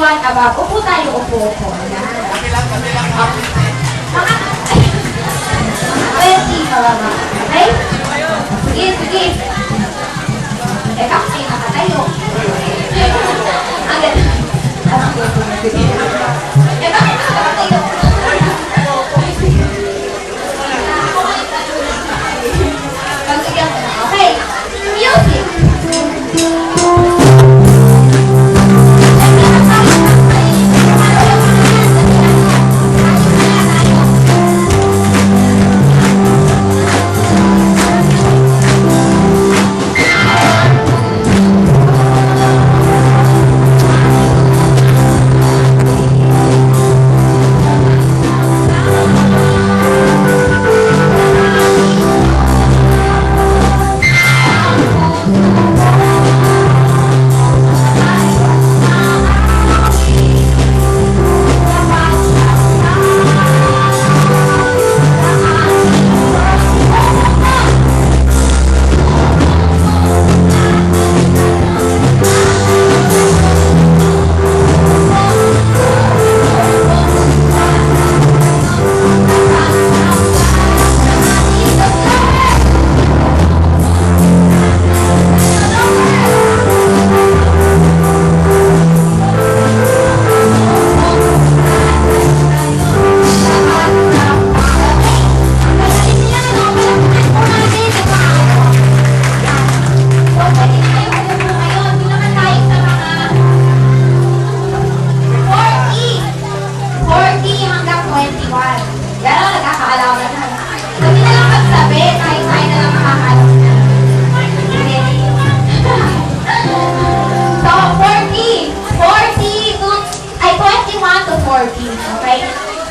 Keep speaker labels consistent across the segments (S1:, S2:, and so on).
S1: 21 above. Upo tayo, upo. Ayan. Mga 20 pababa. Okay? Sige, sige. Eh, bakit nakatayo? Ang ganda. Eh, bakit nakatayo? Pagbigyan ko na. Okay. Music.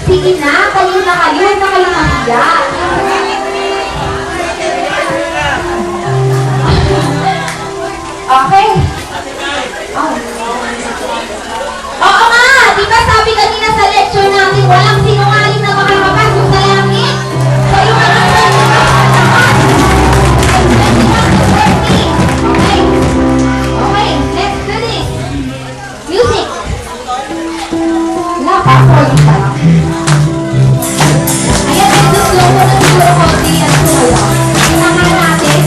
S1: Sige na, kayo na kayo mahiya. Okay. Oh. Oo nga, di ba sabi kanina sa lecture natin, walang sinungaling na makakapasok sa langit? Kayo na Okay. Okay, let's do this. Music. Wala pa, 40 pa lang. Ayan, medyo slow mo na siguro konti at sumula. Tingnan natin.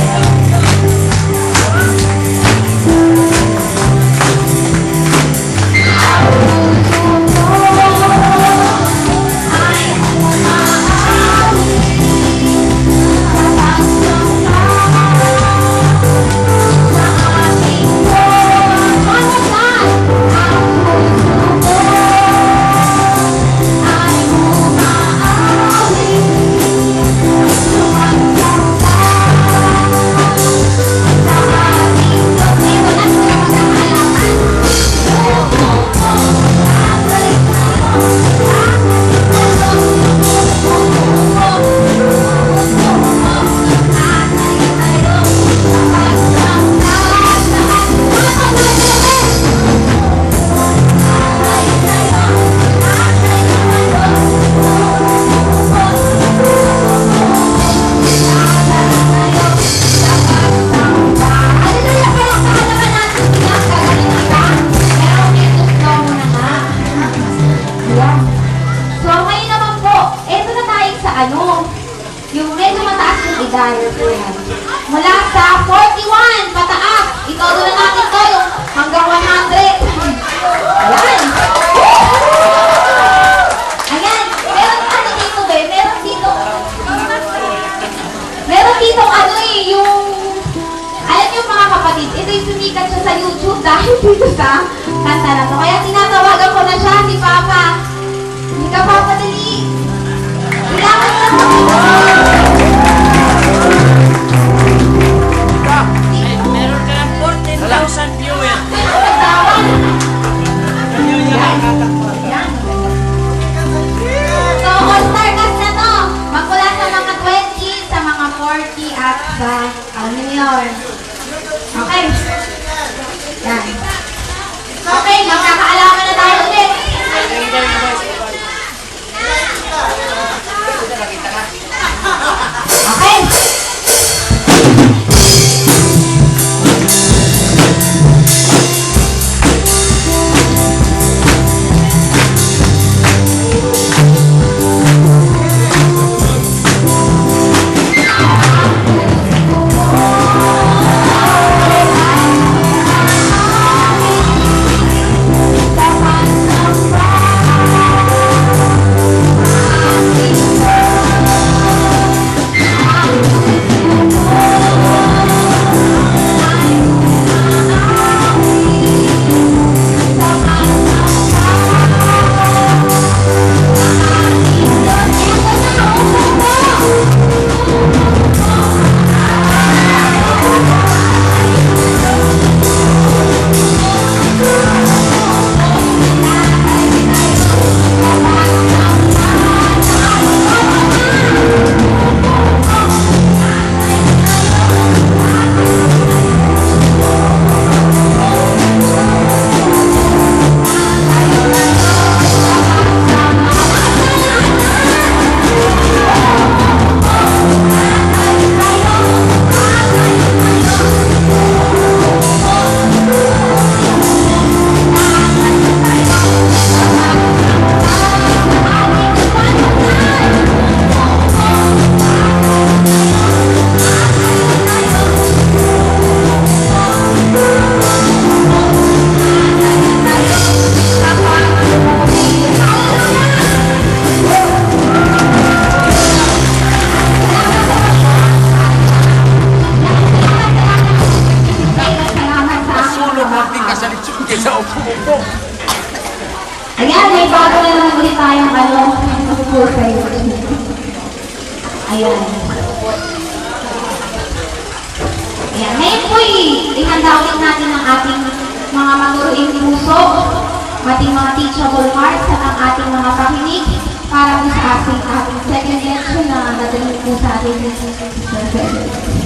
S1: Yung medyo mataas yung desire po yan. Mula sa 41, pataas. Itodo na natin to yung hanggang 100. Ayan. Ayan. Meron ano dito be? Meron dito ano yung alam niyo mga kapatid, ito yung sumikat siya sa YouTube dahil dito sa kanta na to. Kaya tinatawagan ko na siya, si Papa. Hindi ka Papa dali. Kailangan na to.
S2: Meron ka ng 14,000 viewers.
S1: So, all-star cast na to. Magmula sa mga 20, sa mga 40, at sa ano yun. Okay. Yan. Okay, magkakaalaman na tayo ulit. po sa YouTube. Ayan. Ayan. Ngayon po ihanda ulit natin ang ating mga maguruing puso, ating mga teachable hearts at ang ating mga pakinig para po sa ating second lecture na nadaling po sa ating Sister Frederick.